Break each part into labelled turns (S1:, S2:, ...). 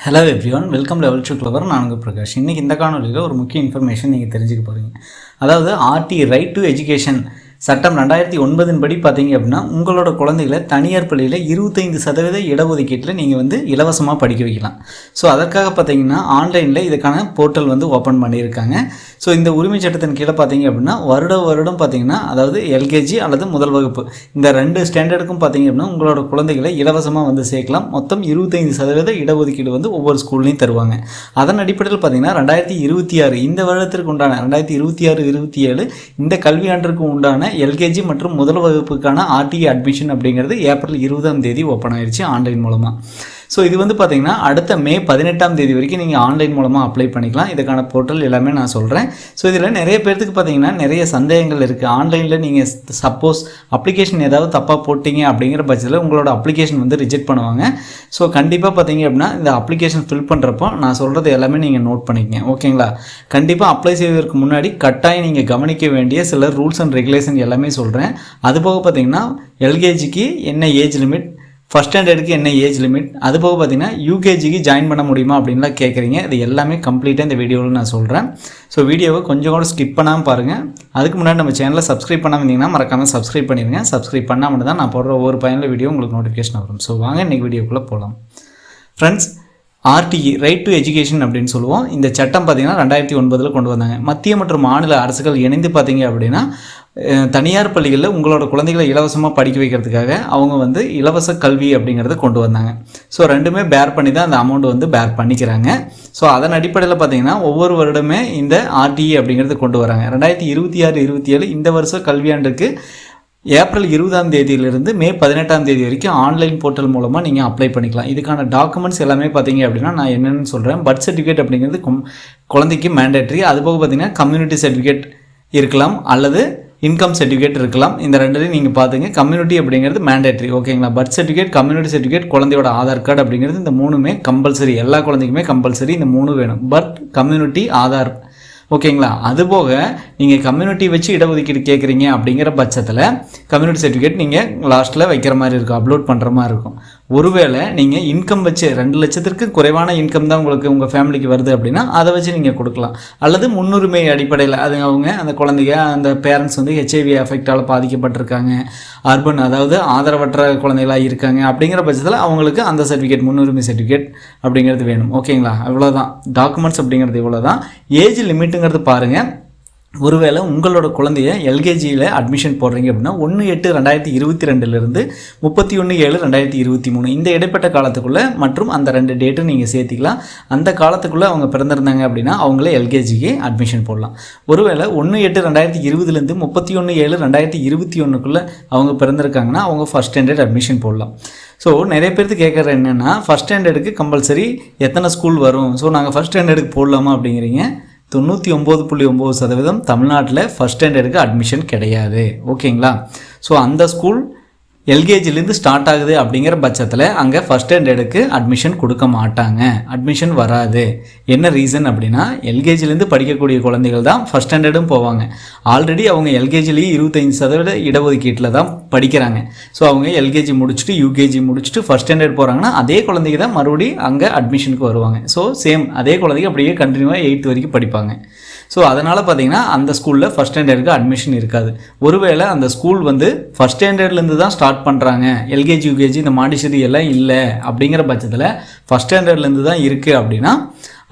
S1: Hello everyone, welcome level to clever. நான் உங்கள் பிரகாஷ். இன்றைக்கி இந்த காணொலியில் ஒரு முக்கிய இன்ஃபர்மேஷன் நீங்கள் தெரிஞ்சுக்க போகிறீங்க. அதாவது ஆர்டி ரைட் டு எஜுகேஷன் சட்டம் 2009 படி பார்த்தீங்க அப்படின்னா உங்களோட குழந்தைகளை தனியார் பள்ளியில் 25% இடஒதுக்கீட்டில் நீங்கள் இலவசமாக படிக்க வைக்கலாம். ஸோ அதற்காக பார்த்தீங்கன்னா ஆன்லைனில் இதுக்கான போர்ட்டல் ஓப்பன் பண்ணியிருக்காங்க. ஸோ இந்த உரிமை சட்டத்தின் கீழே பார்த்தீங்க அப்படின்னா வருடம் பார்த்தீங்கன்னா அதாவது எல்கேஜி அல்லது முதல் வகுப்பு இந்த 2 ஸ்டாண்டர்டுக்கும் பார்த்தீங்க அப்படின்னா உங்களோட குழந்தைகளை இலவசமாக சேர்க்கலாம். மொத்தம் 25% இடஒதுக்கீடு ஒவ்வொரு ஸ்கூல்லையும் தருவாங்க. அதன் அடிப்படையில் பார்த்தீங்கன்னா 2026 இந்த வருடத்திற்கு உண்டான 2026-27 இந்த கல்வியாண்டிற்கு உண்டான எல்கேஜி மற்றும் முதல் வகுப்புக்கான ஆர்டிஏ அட்மிஷன் அப்படிங்கிறது ஏப்ரல் 20 ஓப்பன் ஆயிடுச்சு ஆன்லைன் மூலமாக. ஸோ இது பார்த்தீங்கன்னா அடுத்த மே 18 வரைக்கும் நீங்கள் ஆன்லைன் மூலமாக அப்ளை பண்ணிக்கலாம். இதுக்கான போர்ட்டல் எல்லாமே நான் சொல்கிறேன். ஸோ இதில் நிறைய பேர்த்துக்கு பார்த்தீங்கன்னா நிறைய சந்தேகங்கள் இருக்குது. ஆன்லைனில் நீங்கள் சப்போஸ் அப்ளிகேஷன் ஏதாவது தப்பாக போட்டிங்க அப்படிங்கிற பட்சத்தில் உங்களோட அப்ளிகேஷன் ரிஜெக்ட் பண்ணுவாங்க. ஸோ கண்டிப்பாக பார்த்தீங்க அப்படின்னா இந்த அப்ளிகேஷன் ஃபில் பண்ணுறப்போ நான் சொல்கிறது எல்லாமே நீங்கள் நோட் பண்ணிக்கங்க, ஓகேங்களா? கண்டிப்பாக அப்ளை செய்வதற்கு முன்னாடி கட்டாயம் நீங்கள் கவனிக்க வேண்டிய சில ரூல்ஸ் அண்ட் ரெகுலேஷன் எல்லாமே சொல்கிறேன். அதுபோக பார்த்தீங்கன்னா எல்கேஜிக்கு என்ன ஏஜ் லிமிட், ஃபஸ்ட் ஸ்டாண்டர்டுக்கு என்ன ஏஜ் லிமிட், அது போக பார்த்தீங்கன்னா யூகேஜிக்கு ஜாயின் பண்ண முடியுமா அப்படின்லாம் கேட்குறீங்க. இது எல்லாமே கம்ப்ளீட்டாக இந்த வீடியோவில் நான் சொல்கிறேன். ஸோ வீடியோவை கொஞ்சம் கூட ஸ்கிப் பண்ணாமல் பாருங்கள். அதுக்கு முன்னாடி நம்ம சேனலை சப்ஸ்கிரைப் பண்ணாமல் இருந்தீங்கன்னா மறக்காமல் சப்ஸ்கிரைப் பண்ணிடுங்க. சப்ஸ்கிரைப் பண்ணாமல் தான் நான் போடுற ஒவ்வொரு பயனுள்ள வீடியோ உங்களுக்கு நோட்டிஃபிகேஷன் வரும். ஸோ வாங்க இன்றைக்கி வீடியோக்குள்ளே போகலாம். Friends, RTE right to education அப்படின்னு சொல்லுவோம். இந்த சட்டம் பார்த்திங்கன்னா 2009 கொண்டு வந்தாங்க. மத்திய மற்றும் மாநில அரசுகள் இணைந்து பார்த்தீங்க அப்படின்னா தனியார் பள்ளிகளில் உங்களோட குழந்தைகளை இலவசமாக படிக்க வைக்கிறதுக்காக அவங்க இலவச கல்வி அப்படிங்கிறத கொண்டு வந்தாங்க. ஸோ ரெண்டுமே பேர் பண்ணி தான் அந்த அமௌண்ட் பேர் பண்ணிக்கிறாங்க. ஸோ அதன் அடிப்படையில் பார்த்தீங்கன்னா ஒவ்வொரு வருடமே இந்த ஆர்டிஇ அப்படிங்கிறது கொண்டு வராங்க. 2026-27 இந்த வருஷம் கல்வியாண்டுக்கு ஏப்ரல் 20 மே 18 வரைக்கும் ஆன்லைன் போர்ட்டல் மூலமாக நீங்கள் அப்ளை பண்ணிக்கலாம். இதுக்கான டாக்குமெண்ட்ஸ் எல்லாமே பார்த்தீங்க அப்படின்னா நான் என்னென்னு சொல்கிறேன். பர்த் சர்டிஃபிகேட் அப்படிங்கிறது குழந்தைக்கு மேண்டேட்ரி. அதுபோக பார்த்தீங்கன்னா கம்யூனிட்டி சர்டிஃபிகேட் இருக்கலாம் அல்லது இன்கம் சர்டிஃபிகேட் இருக்கலாம். இந்த ரெண்டுலையும் நீங்கள் பார்த்துங்க. கம்யூனிட்டி அப்படிங்கிறது மேண்டேட்ரி, ஓகேங்களா? பர்த் சர்டிஃபிகேட், கம்யூனிட்டி சர்டிஃபிகேட், குழந்தையோட ஆதார் கார்டு அப்படிங்கிறது இந்த 3மே கம்பல்சரி. எல்லா குழந்தைக்குமே கம்பல்சரி இந்த 3 வேணும். பர்த், கம்யூனிட்டி, ஆதார், ஓகேங்களா? அதுபோக நீங்கள் கம்யூனிட்டி வச்சு இடஒதுக்கீடு கேட்குறீங்க அப்படிங்கிற பட்சத்தில் கம்யூனிட்டி சர்டிஃபிகேட் நீங்கள் லாஸ்ட்டில் வைக்கிற மாதிரி இருக்கும், அப்லோட் பண்ணுற மாதிரி இருக்கும். ஒருவேளை நீங்கள் இன்கம் வச்சு 2 லட்சத்திற்கு குறைவான இன்கம் தான் உங்களுக்கு உங்கள் ஃபேமிலிக்கு வருது அப்படின்னா அதை வச்சு நீங்கள் கொடுக்கலாம். அல்லது முன்னுரிமை அடிப்படையில் அது அவங்க அந்த குழந்தைங்க அந்த பேரண்ட்ஸ் ஹெச்ஐவி அஃபெக்டால் பாதிக்கப்பட்டிருக்காங்க, அர்பன் அதாவது ஆதரவற்ற குழந்தைகளாக இருக்காங்க அப்படிங்கிற பட்சத்தில் அவங்களுக்கு அந்த சர்டிஃபிகேட் முன்னுரிமை சர்டிஃபிகேட் அப்படிங்கிறது வேணும், ஓகேங்களா? இவ்வளோதான் டாக்குமெண்ட்ஸ் அப்படிங்கிறது, இவ்வளோதான். ஏஜ் லிமிட்டுங்கிறது பாருங்கள். ஒருவேளை உங்களோட குழந்தைய எல்கேஜியில் அட்மிஷன் போடுறீங்க அப்படின்னா 1/8/2022 31/7/2023 இந்த இடைப்பட்ட காலத்துக்குள்ளே மற்றும் அந்த 2 டேட்டும் நீங்கள் சேர்த்திக்கலாம். அந்த காலத்துக்குள்ளே அவங்க பிறந்திருந்தாங்க அப்படின்னா அவங்கள எல்கேஜிக்கு அட்மிஷன் போடலாம். ஒருவேளை 1/8/2020 31/7/2021 அவங்க பிறந்திருக்காங்கன்னா அவங்க ஃபஸ்ட் ஸ்டாண்டர்ட் அட்மிஷன் போடலாம். ஸோ நிறைய பேருக்கு கேட்குற என்னென்னா ஃபஸ்ட் ஸ்டாண்டர்டுக்கு கம்பல்சரி எத்தனை ஸ்கூல் வரும், ஸோ நாங்கள் ஃபஸ்ட் ஸ்டாண்டர்டுக்கு போடலாமா அப்படிங்கிறீங்க. 99.9% தமிழ்நாட்டில் ஃபஸ்ட் ஸ்டாண்டர்டுக்கு அட்மிஷன் கிடையாது, ஓகேங்களா? ஸோ அந்த ஸ்கூல் எல்கேஜிலேருந்து ஸ்டார்ட் ஆகுது அப்படிங்கிற பட்சத்தில் அங்கே ஃபஸ்ட் ஸ்டாண்டர்டுக்கு அட்மிஷன் கொடுக்க மாட்டாங்க, அட்மிஷன் வராது. என்ன ரீசன் அப்படின்னா எல்கேஜிலேருந்து படிக்கக்கூடிய குழந்தைகள் தான் ஃபஸ்ட் ஸ்டாண்டர்டும் போவாங்க. ஆல்ரெடி அவங்க எல்கேஜிலேயே 25% இடஒதுக்கீட்டில் தான் படிக்கிறாங்க. ஸோ அவங்க எல்கேஜி முடிச்சுட்டு யூகேஜி முடிச்சுட்டு ஃபஸ்ட் ஸ்டாண்டர்ட் போகிறாங்கன்னா அதே குழந்தைங்க தான் மறுபடியும் அங்கே அட்மிஷனுக்கு வருவாங்க. ஸோ சேம் அதே குழந்தைங்க அப்படியே கண்டினியூவாக 8th வரைக்கும் படிப்பாங்க. ஸோ அதனால் பார்த்தீங்கன்னா அந்த ஸ்கூலில் ஃபஸ்ட் ஸ்டாண்டர்டுக்கு அட்மிஷன் இருக்காது. ஒருவேளை அந்த ஸ்கூல் ஃபஸ்ட் ஸ்டாண்டர்ட்லேருந்து தான் ஸ்டார்ட் பண்ணுறாங்க, எல்கேஜி யூகேஜி இந்த மாண்டிசரி எல்லாம் இல்லை அப்படிங்கிற பட்சத்தில் ஃபஸ்ட் ஸ்டாண்டர்ட்லேருந்து தான் இருக்குது அப்படின்னா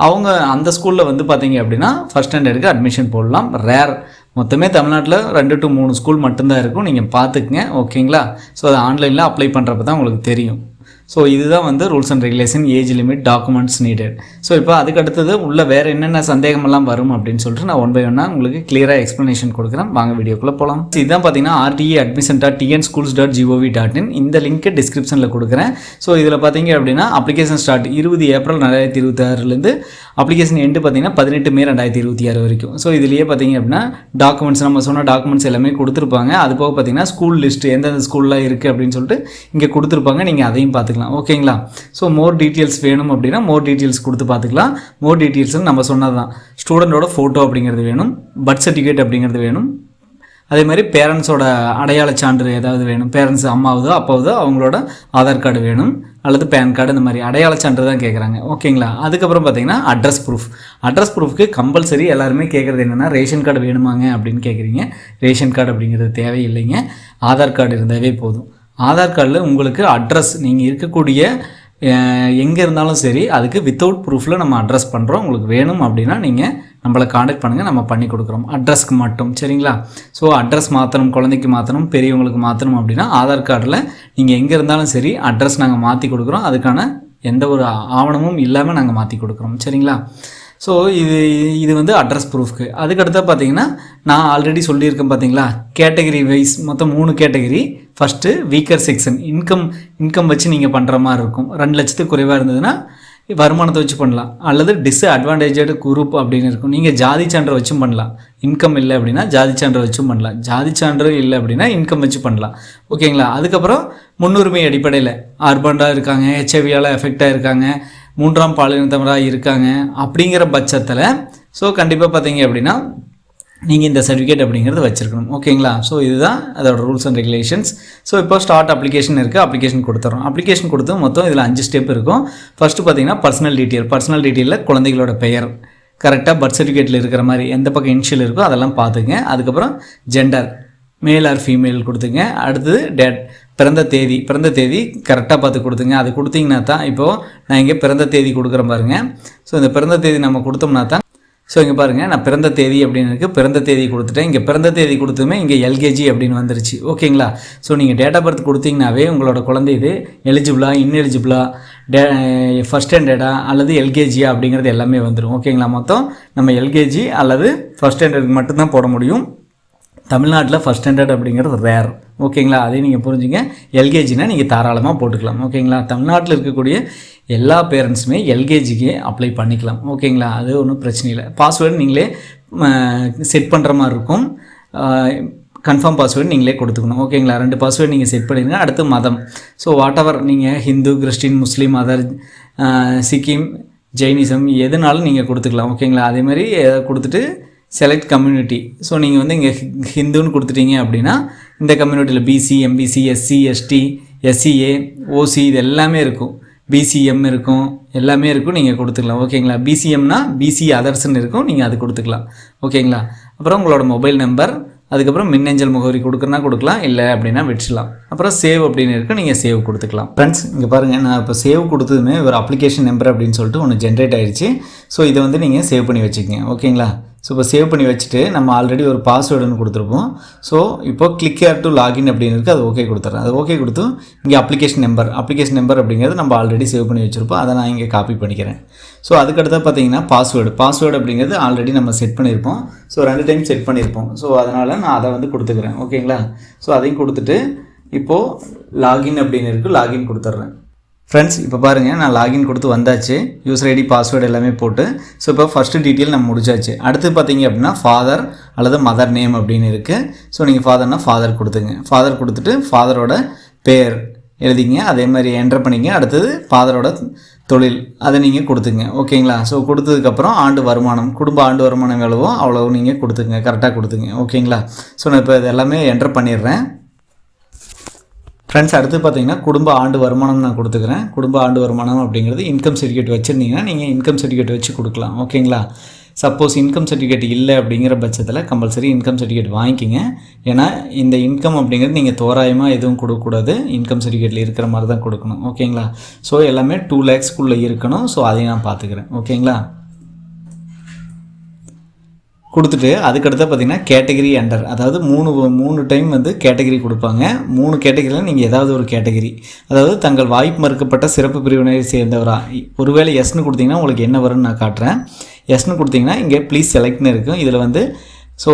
S1: அவங்க அந்த ஸ்கூலில் பார்த்தீங்க அப்படின்னா ஃபஸ்ட் ஸ்டாண்டர்டுக்கு அட்மிஷன் போடலாம். ரேர், மொத்தமே தமிழ்நாட்டில் 2 to 3 ஸ்கூல் மட்டும்தான் இருக்கும், நீங்கள் பார்த்துக்குங்க, ஓகேங்களா? ஸோ அதை ஆன்லைனில் அப்ளை பண்ணுறப்ப தான் உங்களுக்கு தெரியும். ஸோ இதுதான் rules and regulation, age limit, documents needed. So இப்போ அதுக்கு அடுத்தது உள்ள வேறு என்னென்ன சந்தேகமெல்லாம் வரும் அப்படின்னு சொல்லிட்டு நான் 1 by 1 உங்களுக்கு கிளியராக எக்ஸ்ப்ளனேஷன் கொடுக்குறேன். வாங்க வீடியோக்குள்ளே போகலாம். இதுதான் பார்த்தீங்கன்னா RTE admission.tnschools.gov.in இந்த லிங்க்கு டிஸ்கிரிப்ஷனில் கொடுக்குறேன். ஸோ இதில் பார்த்தீங்க அப்படின்னா application start 20 April 2026 application end பார்த்தீங்கன்னா 18 மே 2026 வரைக்கும். ஸோ இதுலேயே பார்த்தீங்க அப்படின்னா டாக்குமெண்ட்ஸ் நம்ம சொன்ன டாக்குமெண்ட்ஸ் எல்லாமே கொடுத்துருப்பாங்க. அது போக பார்த்தீங்கன்னா ஸ்கூல் லிஸ்ட்டு எந்தெந்த ஸ்கூலில் இருக்குது அப்படின்னு சொல்லிட்டு இங்கே கொடுத்துருப்பாங்க, நீங்கள் அதையும் பார்த்துக்கலாம், ஓகேங்களா? ஸோ மோர் டீட்டெயில்ஸ் வேணும் அப்படின்னா மோர் டீட்டெயில்ஸ் கொடுத்து பார்த்துக்கலாம். மோர் டீட்டெயில்ஸ் நம்ம சொன்னது தான். ஸ்டூடெண்டோட ஃபோட்டோ அப்படிங்கிறது வேணும், பர்த் சர்டிஃபிகேட் அப்படிங்கிறது வேணும், அதே மாதிரி பேரண்ட்ஸோட அடையாள சான்று ஏதாவது வேணும், பேரண்ட்ஸ் அம்மாவதோ அப்பாவதோ அவங்களோட ஆதார் கார்டு வேணும், அல்லது பேன் கார்டு இந்த மாதிரி அடையாள சான்று தான் கேட்குறாங்க. ஓகேங்களா. அதுக்கப்புறம் பார்த்தீங்கன்னா அட்ரஸ் ப்ரூஃப். அட்ரஸ் ப்ரூஃப்க்கு கம்பல்சரி எல்லாருமே கேட்குறது என்னென்னா ரேஷன் கார்டு வேணுமாங்க அப்படின்னு கேட்குறீங்க. ரேஷன் கார்டு அப்படிங்கிறது தேவையில்லைங்க. ஆதார் கார்டு இருந்தாவே போதும். ஆதார் கார்டில் உங்களுக்கு அட்ரஸ் நீங்கள் இருக்கக்கூடிய எங்கே இருந்தாலும் சரி அதுக்கு வித்தவுட் ப்ரூஃபில் நம்ம அட்ரஸ் பண்ணுறோம். உங்களுக்கு வேணும் அப்படின்னா நீங்கள் நம்மளை காண்டாக்ட் பண்ணுங்கள், நம்ம பண்ணி கொடுக்குறோம் அட்ரஸ்க்கு மட்டும். சரிங்களா. ஸோ அட்ரஸ் மாற்றணும், குழந்தைக்கு மாற்றணும், பெரியவங்களுக்கு மாற்றணும் அப்படின்னா ஆதார் கார்டில் நீங்கள் எங்கே இருந்தாலும் சரி அட்ரஸ் நாங்கள் மாற்றி கொடுக்குறோம். அதுக்கான எந்த ஒரு ஆவணமும் இல்லாமல் நாங்கள் மாற்றி கொடுக்குறோம். சரிங்களா. ஸோ இது வந்து அட்ரஸ் ப்ரூஃப்க்கு. அதுக்கடுத்து பார்த்தீங்கன்னா நான் ஆல்ரெடி சொல்லியிருக்கேன் பார்த்தீங்களா, கேட்டகரி வைஸ் மொத்தம் 3 category. First weaker section, income வச்சு நீங்கள் பண்ணுற மாதிரி இருக்கும். 2 லட்சத்துக்கு குறைவாக இருந்ததுன்னா வருமானத்தை வச்சு பண்ணலாம், அல்லது டிஸ்அட்வான்டேஜடு குரூப் அப்படின்னு இருக்கும். நீங்கள் ஜாதி சான்றை வச்சும் பண்ணலாம். இன்கம் இல்லை அப்படின்னா ஜாதி சான்றை வச்சும் பண்ணலாம், ஜாதி சான்று இல்லை அப்படின்னா இன்கம் வச்சு பண்ணலாம். ஓகேங்களா. அதுக்கப்புறம் முன்னுரிமை அடிப்படையில் அர்பண்டாக இருக்காங்க, ஹெச்ஐவியால் எஃபெக்டாக இருக்காங்க, 3ஆம் பாலினத்தவராக இருக்காங்க அப்படிங்கிற பட்சத்தில் ஸோ கண்டிப்பாக பார்த்தீங்க அப்படின்னா நீங்கள் இந்த சர்டிஃபிகேட் அப்படிங்கிறது வச்சுருக்கணும். ஓகேங்களா. ஸோ இதுதான் அதோட ரூல்ஸ் அண்ட் ரெகுலேஷன்ஸ். ஸோ இப்போ ஸ்டார்ட் அப்ளிகேஷன் இருக்குது, அப்ளிகேஷன் கொடுத்துறோம். அப்ளிகேஷன் கொடுத்து மொத்தம் இதில் 5 ஸ்டெப் இருக்கும். ஃபஸ்ட்டு பார்த்தீங்கன்னா பர்சனல் டீட்டெயிலில் குழந்தைகளோட பெயர் கரெக்டாக பர்த் சர்டிஃபிகேட்டில் இருக்கிற மாதிரி எந்த பக்கம் இனிஷியல் இருக்கோ அதெல்லாம் பார்த்துங்க. அதுக்கப்புறம் ஜெண்டர் மேல் ஆர் ஃபீமேல் கொடுத்துங்க. அடுத்தது பிறந்த தேதி கரெக்டாக பார்த்து கொடுத்துங்க. அது கொடுத்தீங்கன்னா தான் இப்போது நான் இங்கே பிறந்த தேதி கொடுக்குறேன் பாருங்கள். ஸோ இந்த பிறந்த தேதி நம்ம கொடுத்தோம்னா தான் ஸோ இங்கே பாருங்கள் நான் பிறந்த தேதி அப்படின்னு இருக்குது, பிறந்த தேதி கொடுத்துட்டேன். இங்கே பிறந்த தேதி கொடுத்துமே இங்கே எல்கேஜி அப்படின்னு வந்துருச்சு. ஓகேங்களா. ஸோ நீங்கள் டேட் ஆஃப் பர்த் கொடுத்தீங்கன்னாவே உங்களோட குழந்தை இது எலிஜிபிளா இன்எலிஜிபிளா ஃபஸ்ட் ஸ்டாண்டர்டா அல்லது எல்கேஜியா அப்படிங்கிறது எல்லாமே வந்துடும். ஓகேங்களா. மொத்தம் நம்ம எல்கேஜி அல்லது ஃபஸ்ட் ஸ்டாண்டர்டுக்கு மட்டும்தான் போட முடியும். தமிழ்நாட்டில் ஃபஸ்ட் ஸ்டாண்டர்ட் அப்படிங்கிறது ரேர். ஓகேங்களா. அதையும் நீங்கள் புரிஞ்சுங்க. எல்கேஜினா நீங்கள் தாராளமாக போட்டுக்கலாம். ஓகேங்களா. தமிழ்நாட்டில் இருக்கக்கூடிய எல்லா பேரண்ட்ஸுமே எல்கேஜிக்கு அப்ளை பண்ணிக்கலாம். ஓகேங்களா. அது ஒன்றும் பிரச்சனை இல்லை. பாஸ்வேர்டு நீங்களே செட் பண்ணுற மாதிரி இருக்கும். கன்ஃபார்ம் பாஸ்வேர்டு நீங்களே கொடுத்துக்கணும். ஓகேங்களா. 2 பாஸ்வேர்டு நீங்கள் செட் பண்ணிடுங்க. அடுத்து மதம். ஸோ வாட் எவர் நீங்கள் ஹிந்து, கிறிஸ்டின், முஸ்லீம், அதர், சிக்கிம், ஜெயினிசம் எதுனாலும் நீங்கள் கொடுத்துக்கலாம். ஓகேங்களா. அதேமாதிரி கொடுத்துட்டு செலக்ட் கம்யூனிட்டி. ஸோ நீங்கள் வந்து இங்கே ஹிந்துன்னு கொடுத்துட்டீங்க அப்படின்னா இந்த கம்யூனிட்டியில் BC, MBC, SC, ST, SCA, OC இது எல்லாமே இருக்கும். பிசிஎம் இருக்கும், எல்லாமே இருக்கும், நீங்கள் கொடுத்துக்கலாம். ஓகேங்களா. பிசிஎம்னா பிசி அதர்ஸ்ன்னு இருக்கும், நீங்கள் அது கொடுத்துக்கலாம். ஓகேங்களா. அப்புறம் உங்களோட மொபைல் நம்பர், அதுக்கப்புறம் மின்னஞ்சல் முகவரி கொடுக்குறனா கொடுக்கலாம், இல்லை அப்படின்னா விட்டுலாம். அப்புறம் சேவ் அப்படின்னு இருக்குது, நீங்கள் சேவ் கொடுத்துக்கலாம். ஃப்ரெண்ட்ஸ் இங்கே பாருங்கள், நான் இப்போ சேவ் கொடுத்ததுமே ஒரு அப்ளிகேஷன் நம்பர் அப்படின்னு சொல்லிட்டு ஒன்று ஜென்ரேட் ஆகிடுச்சு. ஸோ இதை வந்து நீங்கள் சேவ் பண்ணி வச்சுக்கோங்க. ஓகேங்களா. ஸோ இப்போ சேவ் பண்ணி வச்சுட்டு நம்ம ஆல்ரெடி ஒரு பாஸ்வேர்டுன்னு கொடுத்துருப்போம். ஸோ இப்போ கிளிக் ஹியர் டு லாகின் அப்படின்னு இருக்குது, அது ஓகே கொடுத்துட்றேன். அது ஓகே கொடுத்து இங்கே அப்ளிகேஷன் நம்பர் அப்படிங்கிறது நம்ம ஆல்ரெடி சேவ் பண்ணி வச்சுருப்போம், அதை நான் இங்கே காப்பி பண்ணிக்கிறேன். ஸோ அதுக்கடுத்து பார்த்தீங்கன்னா பாஸ்வேர்டு அப்படிங்கிறது ஆல்ரெடி நம்ம செட் பண்ணியிருப்போம். ஸோ 2 டைம் செட் பண்ணியிருப்போம். ஸோ அதனால் நான் அதை வந்து கொடுத்துக்கிறேன். ஓகேங்களா. ஸோ அதையும் கொடுத்துட்டு இப்போது லாகின் அப்படின்னு இருக்குது, லாகின் கொடுத்துட்றேன். ஃப்ரெண்ட்ஸ் இப்போ பாருங்கள், நான் லாகின் கொடுத்து வந்தாச்சு. யூசர் ஐடி பாஸ்வேர்டு எல்லாமே போட்டு. ஸோ இப்போ ஃபஸ்ட்டு டீட்டெயில் நம்ம முடிச்சாச்சு. அடுத்து பார்த்தீங்க அப்படின்னா ஃபாதர் அல்லது மதர் நேம் அப்படின்னு இருக்குது. ஸோ நீங்கள் ஃபாதர்னா ஃபாதர் கொடுத்துங்க. ஃபாதர் கொடுத்துட்டு ஃபாதரோட பேர் எழுதிங்க, அதே மாதிரி என்டர் பண்ணிங்க. அடுத்தது ஃபாதரோட தொழில் அதை நீங்கள் கொடுத்துங்க. ஓகேங்களா. ஸோ கொடுத்ததுக்கப்புறம் ஆண்டு வருமானம், குடும்ப ஆண்டு வருமானம் எவ்வளவோ அவ்வளோ நீங்கள் கொடுத்துங்க, கரெக்டாக கொடுத்துங்க. ஓகேங்களா. ஸோ நான் இப்போ இது எல்லாமே என்டர் பண்ணிடுறேன். ஃப்ரெண்ட்ஸ் அடுத்து பார்த்தீங்கன்னா குடும்ப ஆண்டு வருமானம் நான் கொடுத்துக்கிறேன். குடும்ப ஆண்டு வருமானம் அப்படிங்கிறது இன்கம் சர்டிஃபிகேட் வச்சுருந்தீங்கன்னா நீங்கள் இன்கம் சர்டிஃபிகேட் வச்சு கொடுக்கலாம். ஓகேங்களா. சப்போஸ் இன்கம் சர்டிஃபிகேட் இல்லை அப்படிங்கிற பட்சத்தில் கம்பல்சரி இன்கம் சர்டிஃபிகேட் வாங்கிக்கிங்க. ஏன்னா இந்த இன்கம் அப்படிங்கிறது நீங்கள் தோராயமாக எதுவும் கொடுக்கக்கூடாது, இன்கம் சர்டிஃபிகேட்டில் இருக்கிற மாதிரி தான் கொடுக்கணும். ஓகேங்களா. ஸோ எல்லாமே 2 lakhsக்குள்ளே இருக்கணும். ஸோ அதையும் நான் பார்த்துக்கிறேன். ஓகேங்களா. கொடுத்துட்டு அதுக்கடுத்து பார்த்திங்கன்னா கேட்டகிரி அண்டர், அதாவது 3 டைம் வந்து கேட்டகிரி கொடுப்பாங்க. 3 கேட்டகிரியில் நீங்கள் ஏதாவது ஒரு கேட்டகிரி, அதாவது தங்கள் வாய்ப்பு மறுக்கப்பட்ட சிறப்பு பிரிவினை சேர்ந்தவரா. ஒருவேளை எஸ்ன்னு கொடுத்தீங்கன்னா உங்களுக்கு என்ன வரும்னு நான் காட்டுறேன். எஸ்ன்னு கொடுத்தீங்கன்னா இங்கே ப்ளீஸ் செலக்ட்னு இருக்கும். இதில் வந்து ஸோ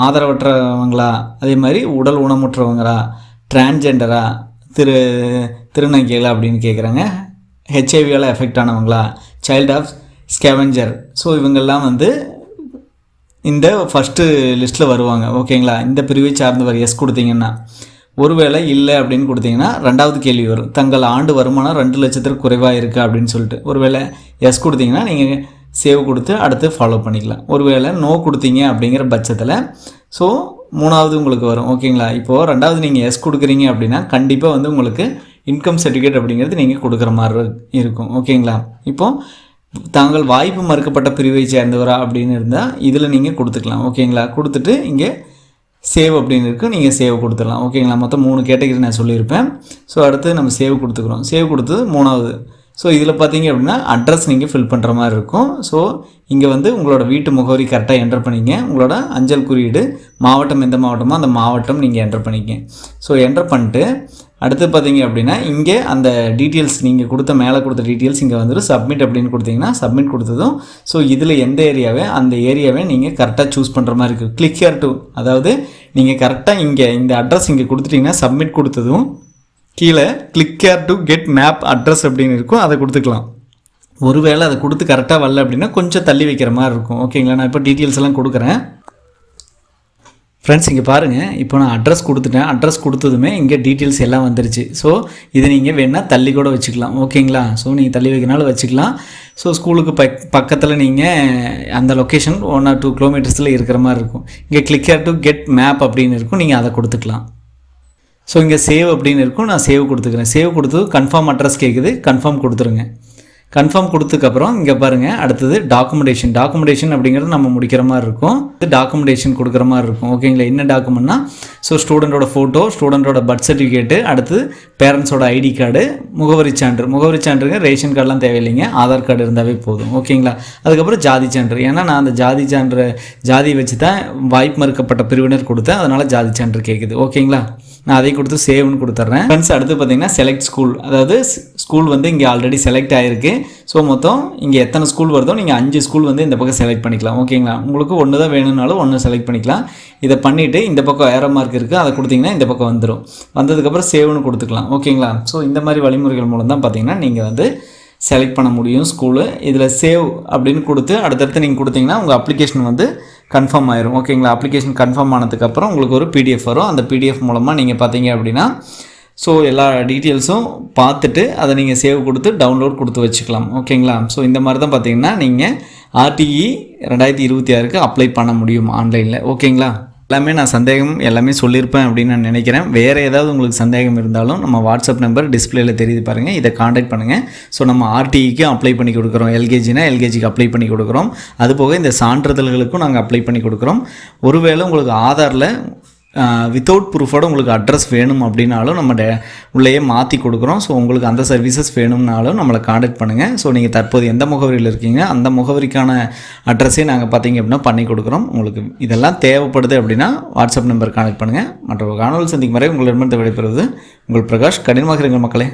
S1: ஆதரவற்றவங்களா, அதே மாதிரி உடல் ஊனமுற்றவங்களா, டிரான்ஸ்ஜெண்டரா, திருநங்கைகளா அப்படின்னு கேட்குறாங்க, ஹெச்ஐவியால் எஃபெக்ட் ஆனவங்களா, சைல்டு ஆஃப் ஸ்கேவெஞ்சர். ஸோ இவங்கெல்லாம் வந்து இந்த ஃபஸ்ட்டு லிஸ்ட்டில் வருவாங்க. ஓகேங்களா. இந்த பிரிவை சார்ந்தவர் எஸ் கொடுத்தீங்கன்னா. ஒருவேளை இல்லை அப்படின்னு கொடுத்தீங்கன்னா 2வது கேள்வி வரும், தங்கள் ஆண்டு வருமானம் 2 லட்சத்திற்கு குறைவாக இருக்குது அப்படின்னு சொல்லிட்டு. ஒருவேளை எஸ் கொடுத்தீங்கன்னா நீங்கள் சேவ் கொடுத்து அடுத்து ஃபாலோ பண்ணிக்கலாம். ஒருவேளை நோ கொடுத்தீங்க அப்படிங்கிற பட்சத்தில் ஸோ 3வது உங்களுக்கு வரும். ஓகேங்களா. இப்போது 2வது நீங்கள் எஸ் கொடுக்குறீங்க அப்படின்னா கண்டிப்பாக வந்து உங்களுக்கு இன்கம் சர்டிஃபிகேட் அப்படிங்கிறது நீங்கள் கொடுக்குற மாதிரி இருக்கும். ஓகேங்களா? இப்போது தாங்கள் வாய்ப்பு மறுக்கப்பட்ட பிரிவை சேர்ந்தவரா அப்படின்னு இருந்தால் இதில் நீங்கள் கொடுத்துக்கலாம். ஓகேங்களா? கொடுத்துட்டு இங்கே சேவ் அப்படின்னு இருக்குது, நீங்கள் சேவ் கொடுத்துடலாம். ஓகேங்களா? மொத்தம் 3 கேட்டகரி நான் சொல்லியிருப்பேன். ஸோ அடுத்து நம்ம சேவ் கொடுத்துக்கிறோம். சேவ் கொடுத்தது 3வது. ஸோ இதில் பார்த்தீங்க அப்படின்னா அட்ரஸ் நீங்கள் ஃபில் பண்ணுற மாதிரி இருக்கும். ஸோ இங்கே வந்து உங்களோட வீட்டு முகவரி கரெக்டாக என்டர் பண்ணிங்க. உங்களோட அஞ்சல் குறியீடு மாவட்டம் எந்த மாவட்டமோ அந்த மாவட்டம் நீங்கள் என்டர் பண்ணிக்க. ஸோ என்டர் பண்ணிட்டு அடுத்து பார்த்தீங்க அப்படின்னா இங்கே அந்த டீட்டெயில்ஸ் நீங்கள் கொடுத்த மேலே கொடுத்த டீட்டெயில்ஸ் இங்கே வந்துடும். சப்மிட் அப்படின்னு கொடுத்தீங்கன்னா சப்மிட் கொடுத்ததும் ஸோ இதில் எந்த ஏரியாவே அந்த ஏரியாவே நீங்கள் கரெக்டாக சூஸ் பண்ணுற மாதிரி இருக்குது. கிளிக் ஹியர் டு, அதாவது நீங்கள் கரெக்டாக இங்கே இந்த அட்ரஸ் இங்கே கொடுத்துட்டிங்கன்னா சப்மிட் கொடுத்ததும் கீழே click here to get map address அப்படின்னு இருக்கும், அதை கொடுத்துக்கலாம். ஒருவேளை அதை கொடுத்து கரெக்டாக வரல அப்படின்னா கொஞ்சம் தள்ளி வைக்கிற மாதிரி இருக்கும். ஓகேங்களா? நான் இப்போ டீட்டெயில்ஸ் எல்லாம் கொடுக்குறேன். ஃப்ரெண்ட்ஸ் இங்கே பாருங்கள், இப்போ நான் அட்ரஸ் கொடுத்துட்டேன். அட்ரஸ் கொடுத்ததுமே இங்கே டீட்டெயில்ஸ் எல்லாம் வந்துருச்சு. ஸோ இதை நீங்கள் வேணால் தள்ளி கூட வச்சுக்கலாம். ஓகேங்களா? ஸோ நீங்கள் தள்ளி வைக்கிறனால வச்சுக்கலாம். ஸோ ஸ்கூலுக்கு பக்கத்தில் நீங்கள் அந்த லொக்கேஷன் 1 or 2 கிலோமீட்டர்ஸில் இருக்கிற மாதிரி இருக்கும். இங்கே click here to get map அப்படின்னு இருக்கும், நீங்கள் அதை கொடுத்துக்கலாம். ஸோ இங்கே சேவ் அப்படின்னு இருக்கும், நான் சேவ் கொடுத்துக்கிறேன். சேவ் கொடுத்து கன்ஃபார்ம் அட்ரஸ் கேட்குது, கன்ஃபார்ம் கொடுத்துருங்க. கன்ஃபார்ம் கொடுத்ததுக்கப்புறம் இங்கே பாருங்கள் அடுத்தது டாக்குமெண்டேஷன் அப்படிங்கிறது நம்ம முடிக்கிற மாதிரி இருக்கும். டாக்குமெண்டேஷன் கொடுக்குற மாதிரி இருக்கும். ஓகேங்களா? என்ன டாக்குமெண்ட்னா ஸோ ஸ்டூடெண்ட்டோட ஃபோட்டோ, ஸ்டூடெண்ட்டோட பர்த் சர்டிஃபிகேட்டு, அடுத்து பேரண்ட்ஸோட ஐடி கார்டு, முகவரி சான்றுங்க ரேஷன் கார்டெலாம் தேவையில்லைங்க, ஆதார் கார்டு இருந்தாவே போதும். ஓகேங்களா? அதுக்கப்புறம் ஜாதி சான்று, ஏன்னா நான் அந்த ஜாதி வச்சு தான் வாய்ப்பு மறுக்கப்பட்ட பிரிவினர் கொடுத்தேன், அதனால் ஜாதி சான்று கேட்குது. ஓகேங்களா? நான் அதை கொடுத்து சேவ்னு கொடுத்துட்றேன். ஃப்ரெண்ட்ஸ் அடுத்து பார்த்தீங்கன்னா செலக்ட் ஸ்கூல், அதாவது ஸ்கூல் வந்து இங்கே ஆல்ரெடி செலக்ட் ஆகிருக்கு. ஸோ மொத்தம் இங்கே எத்தனை ஸ்கூல் வருதோ நீங்கள் 5 ஸ்கூல் வந்து இந்த பக்கம் செலக்ட் பண்ணிக்கலாம். ஓகேங்களா? உங்களுக்கு 1 தான் வேணும்னாலும் 1 செலக்ட் பண்ணிக்கலாம். இதை பண்ணிவிட்டு இந்த பக்கம் ஏரோ மார்க் இருக்குது, அதை கொடுத்தீங்கன்னா இந்த பக்கம் வந்துடும். வந்ததுக்கப்புறம் சேவ்னு கொடுத்துக்கலாம். ஓகேங்களா? ஸோ இந்த மாதிரி வழிமுறைகள் மூலம் தான் பார்த்தீங்கன்னா நீங்கள் வந்து செலக்ட் பண்ண முடியும் ஸ்கூலு. இதில் சேவ் அப்படின்னு கொடுத்து அடுத்தடுத்து நீங்கள் கொடுத்தீங்கன்னா உங்கள் அப்ளிகேஷன் வந்து கன்ஃபார்ம் ஆயிரும். ஓகேங்களா? அப்ளிகேஷன் கன்ஃபார்ம் ஆனதுக்கப்புறம் உங்களுக்கு ஒரு பிடிஎஃப் வரும். அந்த பிடிஎஃப் மூலமாக நீங்கள் பார்த்தீங்க அப்படின்னா ஸோ எல்லா டீட்டெயில்ஸும் பார்த்துட்டு அதை நீங்கள் சேவ் கொடுத்து டவுன்லோட் கொடுத்து வச்சுக்கலாம். ஓகேங்களா? ஸோ இந்த மாதிரி தான் பார்த்தீங்கன்னா நீங்கள் RTE 2026க்கு அப்ளை பண்ண முடியும் ஆன்லைனில். ஓகேங்களா? எல்லாமே சொல்லியிருப்பேன் அப்படின்னு நான் நினைக்கிறேன். வேறு ஏதாவது உங்களுக்கு சந்தேகம் இருந்தாலும் நம்ம வாட்ஸ்அப் நம்பர் டிஸ்பிளேயில் தெரியுது பாருங்கள், இதை காண்டாக்ட் பண்ணுங்கள். ஸோ நம்ம RTEக்கு அப்ளை பண்ணி கொடுக்குறோம். LKGனா LKGக்கு அப்ளை பண்ணி கொடுக்குறோம். அதுபோக இந்த சான்றிதழ்களுக்கும் நாங்கள் அப்ளை பண்ணி கொடுக்குறோம். ஒருவேளை உங்களுக்கு ஆதாரில் வித்தவுட் ப்ரூஃபோட உங்களுக்கு அட்ரஸ் வேணும் அப்படின்னாலும் நம்ம உள்ளேயே மாற்றி கொடுக்குறோம். ஸோ உங்களுக்கு அந்த சர்வீசஸ் வேணும்னாலும் நம்மளை காண்டாக்ட் பண்ணுங்கள். ஸோ நீங்கள் தற்போது எந்த முகவரியில் இருக்கீங்க அந்த முகவரிக்கான அட்ரஸே நாங்கள் பார்த்தீங்க அப்படின்னா பண்ணி கொடுக்குறோம். உங்களுக்கு இதெல்லாம் தேவைப்படுது அப்படின்னா வாட்ஸ்அப் நம்பர் காண்டாக்ட் பண்ணுங்கள். மற்ற காணொலி சந்திக்கும் வரை உங்களிடமிருந்து விடைபெறுவது உங்கள் பிரகாஷ். கடினமாக இருங்கள் மக்களே.